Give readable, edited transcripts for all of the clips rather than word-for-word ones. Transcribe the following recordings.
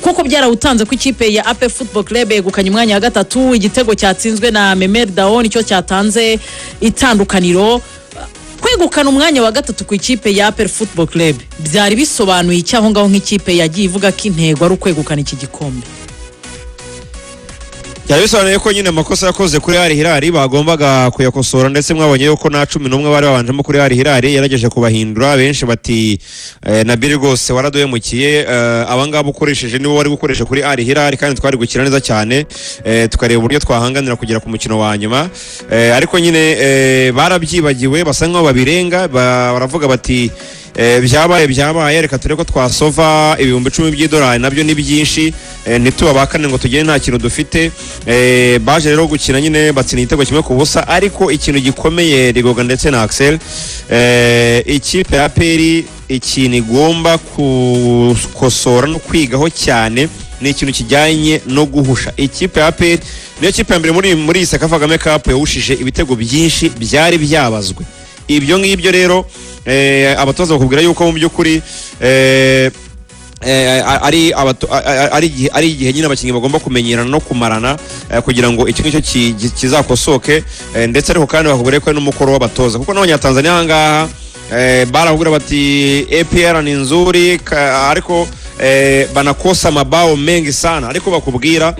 kuko byarawutanze ku ikipe ya AP Football Club yegukanye umwanya wa gatatu, igitego cyatsinzwe na Memer Dao nicyo cyatanze itandukaniro. Kwegukana umwanya wa gatatu ku ikipe ya AP Football Club byari bisobanuye icyaho ngaho nk'ikipe yagiye ivuga ko intego ari ukwegukana iki gikombe. Yabisobanuye ko nyine amakosa yakoze kuri Al Hilal bagombaga kuyakosora, ndetse mwabonye yuko na 11 bari babanjemo kuri Al Hilal yarageje kubahindura. Benshi bati Nabil rwose waradoyemukiye, abangaba ukoresheje nibo wari gukoresha kuri Al Hilal kandi twari gukina neza cyane, tukareba uburyo twahanganira kugera ku mukino wa nyuma, ariko nyine barabyibagiwe basa nkaho babirenga, baravuga bati byabaye reka tureko twasova ibihumbi 10 by'idolari nabyo ni byinshi, ntitubabakane ngo tugire nta kintu dufite. Baje rero gukina nyine batsina igitego kimwe ku busa, ariko ikintu gikomeye Rigoga ndetse na Axel, ikipe ya APR ikintu igomba kukosora no kwigaho cyane ni ikintu kijyanye no guhusha. Ikipe ya APR niyo kipe ya mbere muri Sekafa Kagame Cup yahushije ibitego byinshi byari byabazwe. Ibyo ngibyo rero abatoza bakubwira yuko mu by'ukuri ari igihe nyine abakinnyi bagomba kumenyerana no kumarana kugira ngo icyo ngicyo kizakosoke, ndetse ariko kandi bakubwira ko ari n'umukoro w'abatoza, kuko n'Abanyatanzania aha ngaha barahubwira bati APR ni nzuri ariko banakosa mabao mengi sana, ariko bakubwira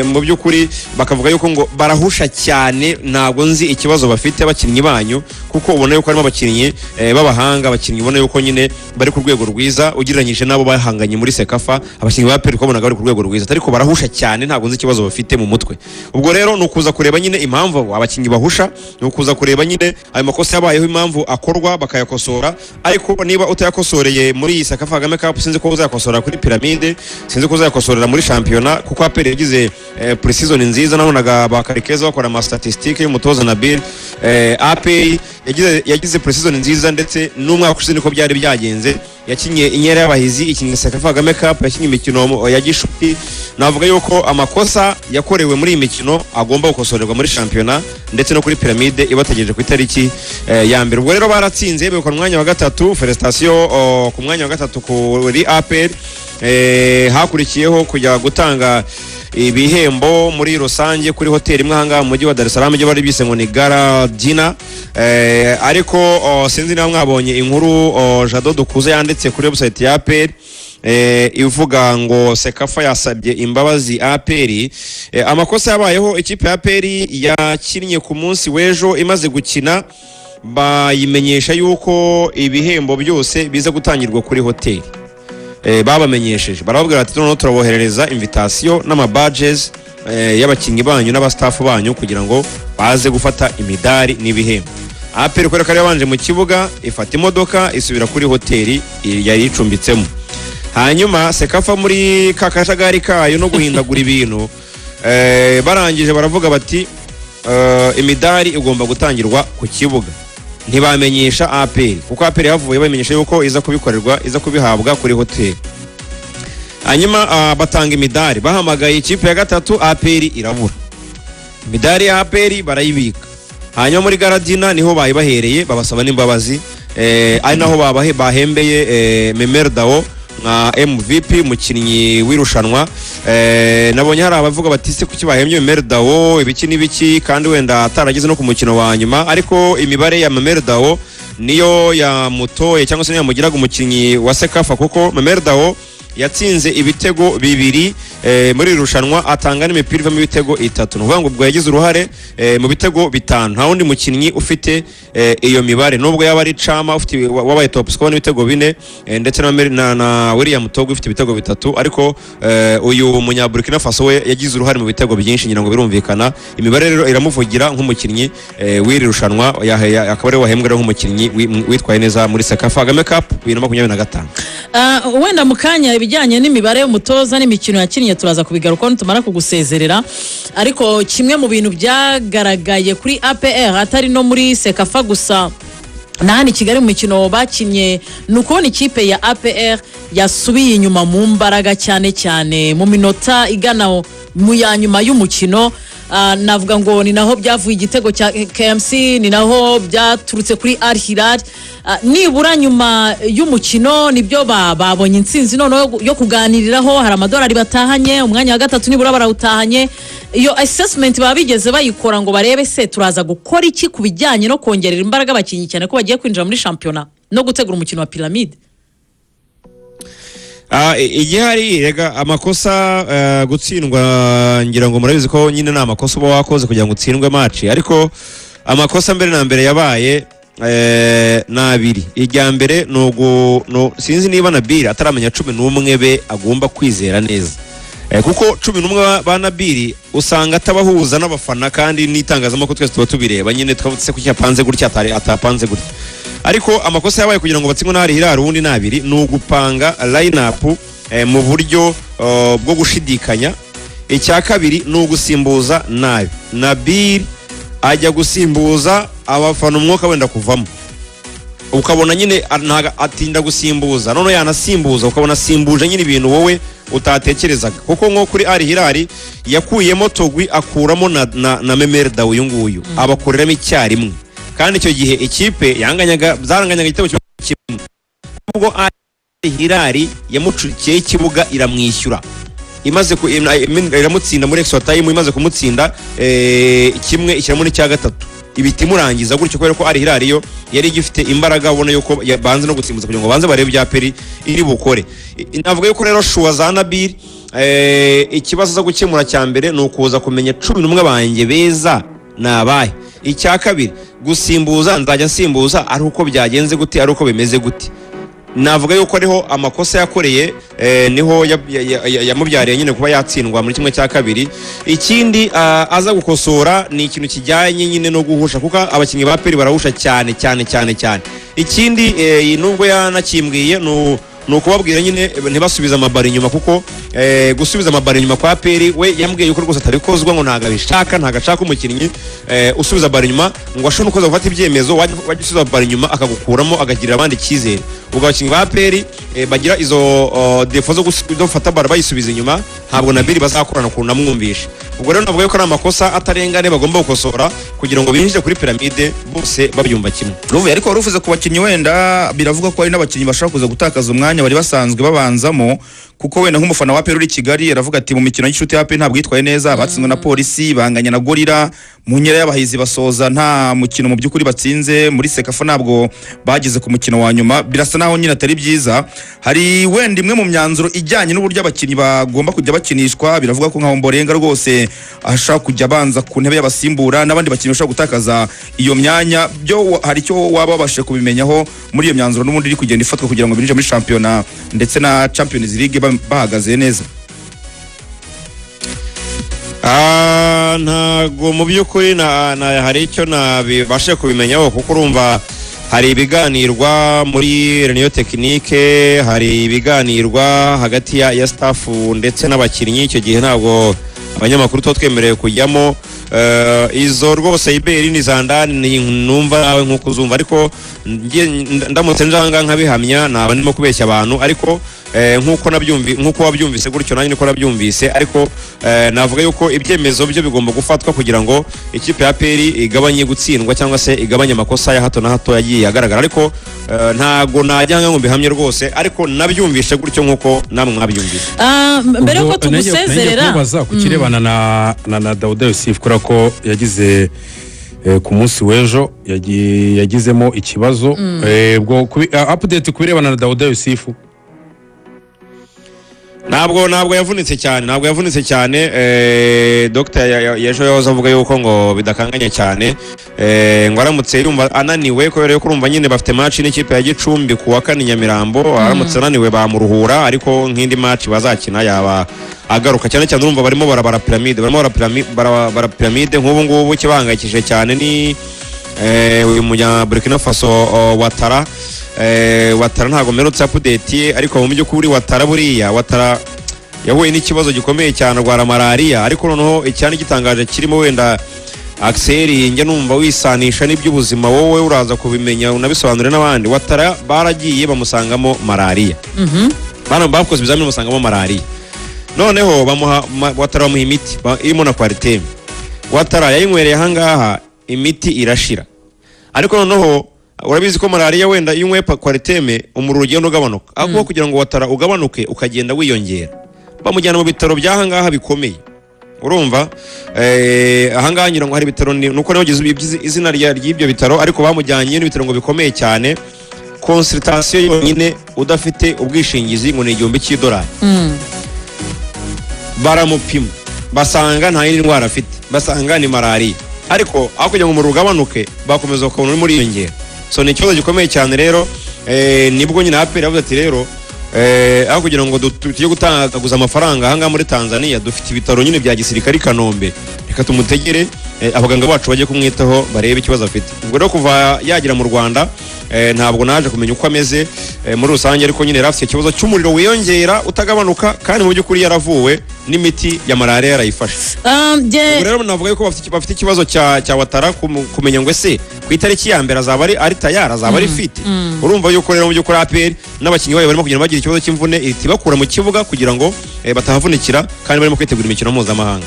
mu by'ukuri bakavuga yuko ngo barahusha cyane. Ntabwo nzi ikibazo bafite abakinnyi banyu, kuko ubona yuko harimo abakinnyi b'abahanga, abakinnyi ubona yuko nyine bari ku rwego rwiza ugereranyije nabo bahanganye muri Sekafa. Abakinnyi ba APR ukabonaga bari ku rwego rwiza, ariko barahusha cyane. Ntabwo nzi ikibazo bafite mu mutwe. Ubwo rero ni ukuza kureba nyine impamvu abakinnyi bahusha, ni ukuza kureba nyine ayo makosa yabayeho impamvu akorwa bakayakosora, ariko niba utayakosoreye muri Sekafa Kagame Cup sinzi ko uzakosora kuri Pyramide, sinzi ko uzakosorera muri shampiyona, kuko APR yagize pre-season nziza. Nabonaga bakarikeza bakora ama statistique y'umutoza Nabil. APR yagize pre-season nziza, ndetse n'umwaka ushize niko byari byagenze. Yakinye inyera y'abahizi, ikinye Sekafa Kagame Cup, yakinye imikino ya gishuti. Navuga yuko amakosa yakorewe muri iyi mikino agomba gukosorerwa muri shampiyona ndetse no kuri Pyramide ibategereje ku itariki ya mbere. Ubwo rero baratsinze begukana umwanya wa gatatu. Felicitation ku mwanya wa gatatu kuri APR. Hakurikiyeho kujya gutanga ibihembo muri rusange kuri hoteli imwe hanga mu mujyi wa Dar es Salaam, byo bari bise ngo ni Gala Dinner, ariko sinzi niba mwabonye inkuru Jado Dukuze yanditse kuri website ya APR ivuga ngo Sekafa yasabye imbabazi APR. Amakosa yabayeho ikipe ya APR yakinnye ku munsi w'ejo imaze gukina, bayimenyesha yuko ibihembo byose biza gutangirwa kuri hoteli. Babamenyesheje barababwira ati noneho turaboherereza invitation n'ama badges y'abakinnyi banyu n'abastaff banyu kugira ngo baze gufata imidari n'ibihembo. APR ko rero yabanje mu kibuga ifata imodoka isubira kuri hoteli yari icumbitsemo. Hanyuma Sekafa muri kakajagari kayo no guhindagura ibintu, barangije baravuga bati imidari igomba gutangirwa ku kibuga. Ntibamenyesha APR, kuko APR yavuye bamenyesha yuko iza kubikorerwa, iza kubihabwa kuri hoteli. Hanyuma batanga imidari, bahamagaye ikipe ya gatatu, APR irabura. Imidari ya APR barayibika. Hanyuma muri Gala Dinner niho bayibahereye, babasaba n'imbabazi, ari naho bahembeye Memer Dao nka MVP mukinnyi wirushanwa. Nabonye hari abavuga bati se kuki bahembye Memer Dao ibiki n'ibiki kandi wenda ataragize no ku mukino wa nyuma, ariko imibare ya Memer Dao niyo yamutoye cyangwa se niyo yamugiraga umukinnyi wa Sekafa, kuko Memer Dao yatsinze ibitego bibiri muri irushanwa, atanga n'imipira ivamo ibitego 3. Nuvuga ngo ubwo yagize uruhare mu bitego 5. Nta wundi mukinnyi ufite iyo mibare, nubwo yaba ari Chama ufite wabaye top scorer n'ibitego 4, ndetse na William Togo ufite ibitego 3, ariko uyu munya Burkina Faso we yagize uruhare mu bitego byinshi, ngira ngo birumvikana. Imibare rero iramuvugira nk'umukinnyi w'iri rushanwa, akaba ari wahembwa nk'umukinnyi witwaye neza muri Sekafa Kagame Cup 2025. Wenda mukanya ibijyanye n'imibare y'umutoza n'imikino yakinnye turaza kubigaruka nitumara kugusezerera, ariko kimwe mu bintu byagaragaye kuri APR atari no muri Sekafa gusa nahani Kigali mu mikino bakinnye, nukubona ikipe ya APR yasubiye inyuma mu mbaraga cyane cyane mu minota igana mu ya nyuma y'umukino. navuga ngo ni naho byavuye igitego cya KMC, ni naho byaturutse kuri Al Hilal. Nibura nyuma y'umukino nibyo babonye intsinzi none yo kuganiriraho, hari amadolari batahanye, umwanya wa gatatu nibura barawutahanye. Iyo assessment babigeze bayikora ngo barebe se turaza gukora iki ku bijyanye no kongerera imbaraga abakinnyi cyane ko bagiye kwinjira muri shampiyona no gutegura umukino wa Pyramide. Igihari rega amakosa gutsindwa, ngira ngo murabizi ko nyine na amakosa uba wakoze kugira ngo utsindwe match, ariko amakosa mbere na mbere yabaye nabiri. Irya mbere no sinzi niba Nabil ataramenya 11 be agomba kwizera neza, kuko 11 ba Nabil usanga atabahuza n'abafana kandi n'itangazamakuru twese tuba tubireba nyine twavutse ku cyapanze gutya atapanze gutya. Ariko amakosa yabaye kugira ngo batsingwe na Al Hilal ubundi nabiri no gupanga line up mu buryo bwo gushidikanya. Icya kabiri no gusimbuza nabi. Nabil ajya gusimbuza abafana umwuka wenda kuvamo, ukabona nyine atinda gusimbuza, none yanasimbuza ukabona simbuje nyine ibintu wowe utatekerezaga, kuko nko kuri Al Hilal yakuyemo Togwi akuramo na Memerda uyu nguyu abakoreramo icyarimwe, kandi icyo gihe ikipe zaranganyaga igitego kimwe, ubwo Al Hilal yamucurikiye ikibuga iramwishyura, imaze iramutsinda muri extra time, imaze kumutsinda kimwe ishyiramo n'icya gatatu, ibiti murangiza gutyo, kubera ko Al Hilal yo yari gifite imbaraga, ubona yuko banze no gutsimbuza kugira ngo banze barebe bya peri iri bukore. Navuga yuko rero shuwa za Nabil ikibazo zo gukemura cya mbere ni ukuza kumenya 11 banjye beza nabaye. Icya kabiri gusimbuza, nzajya nsimbuza ari uko byagenze gute, ari uko bimeze gute. Navuga yuko ariho amakosa yakoreye, niho yamubyariye nyine kuba yatsindwa muri kimwe cya kabiri. Ikindi aza gukosora ni ikintu kijyanye nyine no guhusha, kuko abakinnyi ba peri barahusha cyane. Ikindi nubwo yanakimbwiye no kubabwira nyine ntibasubiza amabari inyuma, kuko gusubiza amabari inyuma kwa peri we yambwiye yuko rwose atabikozwa, ngo ntagabishaka umukinnyi usubiza bari inyuma, ngo ashobora kuza gufata ibyemezo wajya usubiza bari inyuma akagukuramo agagirira abandi cyizere. Ubwo abakinnyi ba peri bagira izo defo zo gufata bari bayisubiza inyuma, ntabwo Nabil bazakorana ukuntu namwumvisha. Ubwo rero navuga yuko ari amakosa atarengane bagomba gukosora kugira ngo binjire kuri Pyramide bose babyumva kimwe. Ruvuye ariko waruvuze ku bakinnyi, wenda biravuga ko ari n'abakinnyi bashaka kuza gutakaza umwanya bari basanzwe babanzamo, kuko wenda nk'umufana wa Peri uri Kigali aravuga ati mu mikino y'ishuti ya Peri ntabwo yitwaye neza, batsinzwe na Polisi, banganya na Gorira, mu nkera y'abahizi basoza nta mukino mu by'ukuri batsinze, muri Sekafa ntabwo bageze ku mukino wa nyuma, birasa naho nyine atari byiza. Hari wenda imwe mu myanzuro ijyanye n'uburyo abakinnyi bagomba kujya bakinishwa, biravuga ko nka Mborenga rwose ashaka kujya banza ku ntebe y'abasimbura, n'abandi bakinnyi bashaka gutakaza iyo myanya. Byo hari icyo waba wabashe kubimenyaho muri iyo myanzuro n'ubundi iri kugenda ifatwa kugira ngo binjire muri shampiyona ndetse na Champions League bahagaze neza? Ntago mu by'ukuri hari icyo nabibashe kubimenyaho, kuko urumva hari ibiganirwa muri Reunion Technique, hari ibiganirwa hagati ya staff ndetse n'abakinnyi. Icyo gihe ntabwo abanyamakuru to twemerewe kujyamo, izo rwose iberi ni zandani numva nawe nkuko uzumva, ariko ndamutse njanga nkabihamya naba ndimo kubeshya abantu, ariko nkuko wabyumvise gutyo nanjye niko nabyumvise. Ariko navuga yuko ibyemezo byo bigomba gufatwa kugira ngo ikipe ya Peri igabanye gutsindwa cyangwa se igabanye amakosa ya hato na hato yagiye agaragara, ariko ntago najyanga ngo mbihamye rwose, ariko nabyumvise gutyo nkuko namwe mwabyumvise. Mbere ko tugusezerera kubaza kukirebana na Dauda Yusuf, kora ko yagize ku munsi w'ejo yagizemo ikibazo, ubwo update kubirebana na Dauda Yusuf. Ntabwo yavunitse cyane, Dr. Yejo yahoze avuga yuko ngo bidakanganye cyane, ngo aramutse yumva ananiwe kubera yuko urumva nyine bafite match n'ikipe ya Gicumbi ku wa 4 Nyamirambo, aramutse ananiwe bamuruhura, ariko nk'indi match bazakina yaba agaruka. Cyane urumva barimo barabara Pyramide nk'ubu ngubu kibahangayikije cyane ni uyu munya Burkina Faso Ouattara. Ouattara ntago merutse update, ariko mu by'ukuri Ouattara yahuye n'ikibazo gikomeye cyane rwara malaria, ariko noneho icyane gitangaje kirimo wenda Axel njye numva wisanisha n'iby'ubuzima, wowe uraza kubimenya unabisobanure n'abandi. Ouattara baragiye bamusangamo malaria, bakoze ibizamini bamusangamo malaria, noneho Ouattara bamuha imiti irimo na Quartem. Watara yayinywereye ahangaha imiti irashira, ariko noneho urabizi ko malaria wenda iyo unywe kwariteme umuriro ugenda ugabanuka, ahubwo kugira ngo Watara ugabanuke ukagenda wiyongera bamujyana mu bitaro by'ahangaha bikomeye. Urumva ahangaha ngira ngo hari bitaro nuko naho izina ry'ibyo bitaro, ariko bamujyanye n'ibitaro ngo bikomeye cyane. Consultation yonyine udafite ubwishingizi ngo ni $1,000. Baramupima basanga nta yindi ndwara afite, basanga ni malaria, ariko aho kugira ngo umuriro ugabanuke bakomeza bakabona uri muri yongera. So ni ikibazo gikomeye cyane rero. Nibwo nyine APR yavuze ati rero aho kugira ngo tujye gutangaguza amafaranga ahangaha muri Tanzania dufite ibitaro nyine bya gisirikare Kanombe, reka tumutegere abaganga bacu bajye kumwitaho barebe ikibazo afite. Ubwo rero kuva yagira mu Rwanda ntabwo naje kumenya uko ameze muri rusange, ariko nyine rafite ikibazo cy'umuriro wiyongera utagabanuka, kandi mu by'ukuri yaravuwe n'imiti ya malaria yarayifashe. Rero navuga yuko bafite ikibazo cya Watara kumenya ngo ese ku itariki ya mbere azaba ari tayari, azaba ari fit. Urumva yuko rero mu by'ukuri APR n'abakinnyi bayo barimo kugenda bagira ikibazo cy'imvune itibakura mu kibuga kugira ngo batahavunikira, kandi barimo kwitegura imikino mpuzamahanga.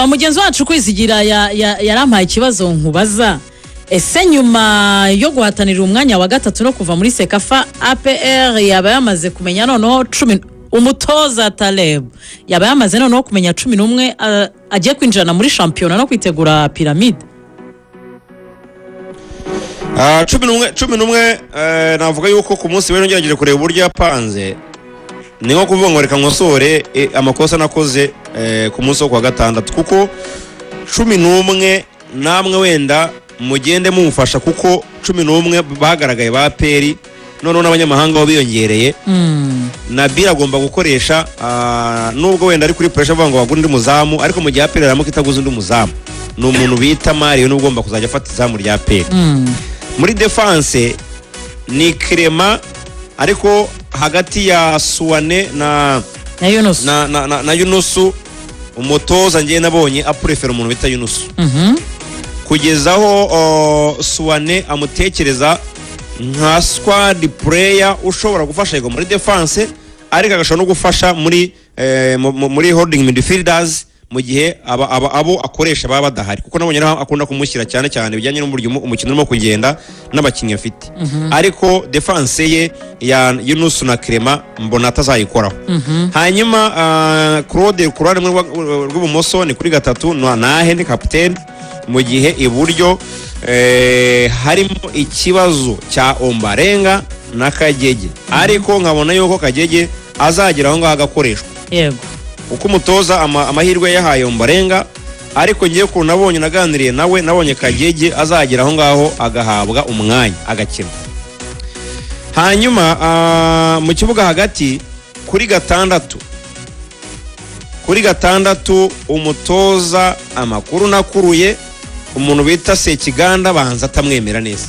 Mugenzi wacu Kwizigira yarampaye ikibazo nkubaza, ese nyuma yo guhatanira umwanya wa gatatu no kuva muri Sekafa, APR yaba yamaze kumenya noneho umutoza Taleb yaba yamaze noneho kumenya 11 agiye kwinjirana muri shampiyona no kwitegura Pyramide? 11 navuga yuko ku munsi w'ejo ngerageje kureba uburyo yapanze, ni nko kuvuga ngo reka nkosore amakosa nakoze ku munsi wo kwa gatandatu, kuko 11 namwe wenda mugende mumufasha, kuko 11 bagaragaye ba APR, noneho n'abanyamahanga bo biyongereye. Nabil agomba gukoresha nubwo wenda ari kuri pressure avuga ngo bagure undi muzamu, ariko mu gihe APR aramo kitaguze undi muzamu ni umuntu bita Mario n'ugomba kuzajya afata izamu rya APR. Muri defense ni Clement, ariko hagati ya Suwane na Yunus na Yunusu umutoza ngiye nabonye aprefera umuntu bita Yunusu. Kugezaho Suwane amutekereza nka squad player ushobora gufasha yego muri defense, ariko agashobora no gufasha muri holding midfielders mu gihe abo akoresha baba badahari, kuko nabonye akunda kumushyira cyane cyane bijyanye n'uburyo umukino urimo kugenda n'abakinnyi afite. Ariko defense ye ya Yunus na Clement mbona atazayikoraho. Hanyuma Claude Kurare rw'ubumoso ni kuri gatatu na Henry captain, mu gihe iburyo harimo ikibazo cya Ombarenga na Kagege, ariko nkabona yuko Kagege azagera aho ngaho agakoreshwa. Yego, uko umutoza amahirwe yahaye Ombarenga, ariko ngiye ko nabonye naganiriye nawe, nabonye Kagege azagera aho ngaho agahabwa umwanya agakina. Hanyuma mu kibuga hagati kuri gatandatu umutoza amakuru nakuruye umuntu bita Sekiganda banza atamwemera neza.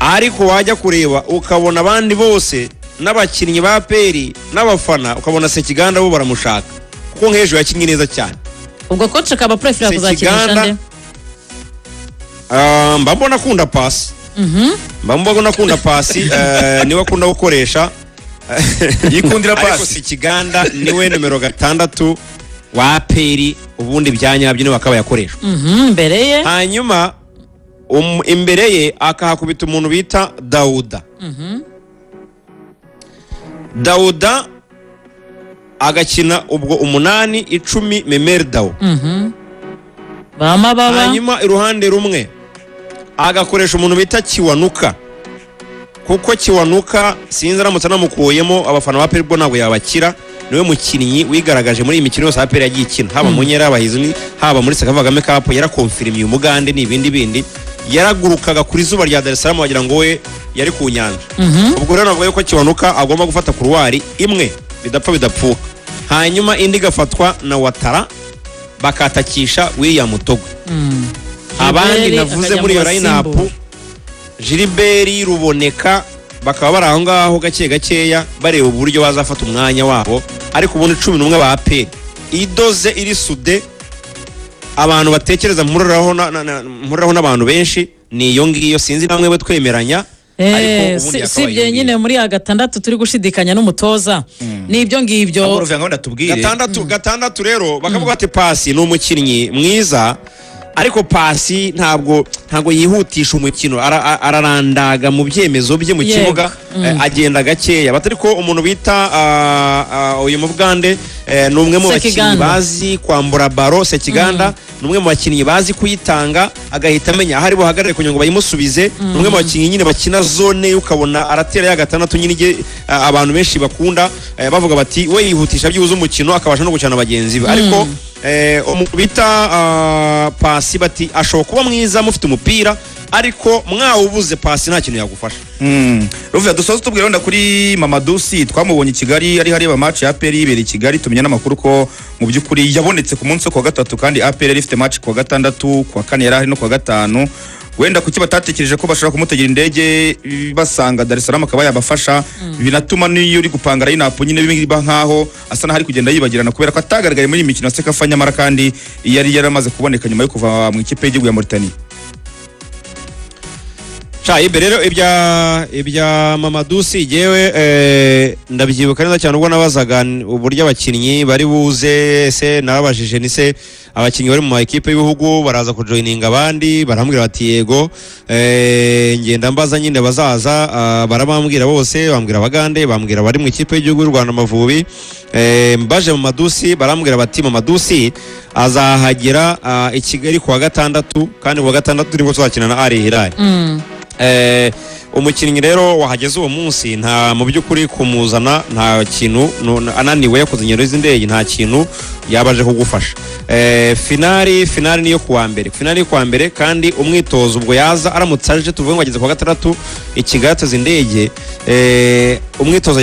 Ariko wajya kureba ukabona abandi bose n'abakinnyi ba APR n'abafana ukabona Sekiganda bo baramushaka, kuko nk'ejo yakinnye neza cyane. ubwo coach akaba prefer kuzakinisha nde? Mbambona akunda pasi. Mbambona akunda pasi, niwe akunda gukoresha. Yikundira pasi. Ariko Sekiganda niwe numero 6 wa APR, ubundi byanyabyo niwe akaba yakoresha. Mbere ye. Hanyuma imbere ye akahakubita umuntu bita Dauda. Dauda agakina ubwo 8 10 Memerdao. Baba. Hanyuma iruhande rumwe agakoresha umuntu bita Kiwanuka, kuko Kiwanuka sinzi aramutse namukuyemo abafana ba Perbo ntabwo yabakira. Niwe mukinnyi wigaragaje muri iyi mikino yose APR yagiye ikina, haba mu Nyera abahizi, haba muri Sekafa Kagame Cup, yarakonfirmiye umugande n'ibindi yaragurukaga kuri zuba rya Dar es Salaam wagira ngo we yari ku nyanja. Ubwo rero navuga ko Kiwanuka agomba gufata kuruwari imwe bidapfa bidapfuka, hanyuma indi gafatwa na Watara bakatakisha William Mutogwe. Abandi navuze muri iyo line-up Gilbert Ruboneka bakaba bari aho ngaho gakeya bareba uburyo bazafata umwanya wabo, ariko ubundi 11 ba APR idoze iri sude abantu batekereza muriraho n'abantu benshi ni iyo ngiyo. Sinzi namwe we twemeranya sibye nyine muri ya gatandatu turi gushidikanya n'umutoza n'ibyo ngibyo gatandatu rero bakavuga ati Pasi ni umukinnyi mwiza ariko Pasi ntabwo yihutisha umukino, ararandaga mu byemezo bye mu kibuga, agenda gakeya. Batari ko umuntu bita uyu Muvugande ni umwe mu bakinnyi bazi kwambura baro. Sekiganda ni umwe mu bakinnyi bazi kuyitanga agahita amenya ahari buhagarare kugira ngo bayimusubize. Ni umwe mu bakinnyi nyine bakina zone ukabona aratera ya gatandatu nyine abantu benshi bakunda bavuga bati we yihutisha byibuze umukino akabasha no gucana bagenzi be. Ariko umuntu bita Pasi bati ashobora kuba mwiza mufite umupira ariko mwawubuze Pasi nta kintu yagufasha. Ruvuga dusoza tubwira wenda kuri Mamadou Sy twamubonye i Kigali ari hareba match ya APR ibere i Kigali, tumenya n'amakuru ko mu by'ukuri yabonetse ku munsi wa gatatu kandi APR yari ifite match ku wa gatandatu, ku wa kane yari hari no ku wa gatanu. Wenda kuki batatekereje ko bashobora kumutegera indege basanga Dar es Salaam akaba yabafasha, binatuma niyo uri gupanga line-up nyine biba nkaho asa n'ahari kugenda yibagirana kubera ko atagaragaye muri imikino Sekafa nyamara kandi yari yaramaze kuboneka nyuma yo kuva mu ikipe y'igihugu ya Mauritania. Ibe rero ibya Mamadou Sy jewe ndabyibuka neza cyane ubwo nabazaga uburyo abakinnyi bari buze, se nababajije ni se abakinnyi bari mu equipe y'ibihugu baraza kujoininga abandi, barambwira bati yego, ngenda mbaza nyine bazaza, barabambwira bose, bambwira Abagande, bambwira bari mu ikipe y'igihugu y'u Rwanda Amavubi. Mbaje Mamadou Sy barambwira bati Mamadou Sy azahagera i Kigali ku wa gatandatu, kandi ku wa gatandatu nibwo tuzakina na Al Hilal. Umukinnyi rero wahageze uwo munsi nta mu by'ukuri kumuzana nta kintu ananiwe yakoze ingendo z'indege nta kintu yabaje kugufasha. Finali niyo kuwa mbere kandi umwitozo ubwo yaza aramutse aje tuvuge ngo ageze ku wa gatandatu i Kigali ateze indege, umwitozo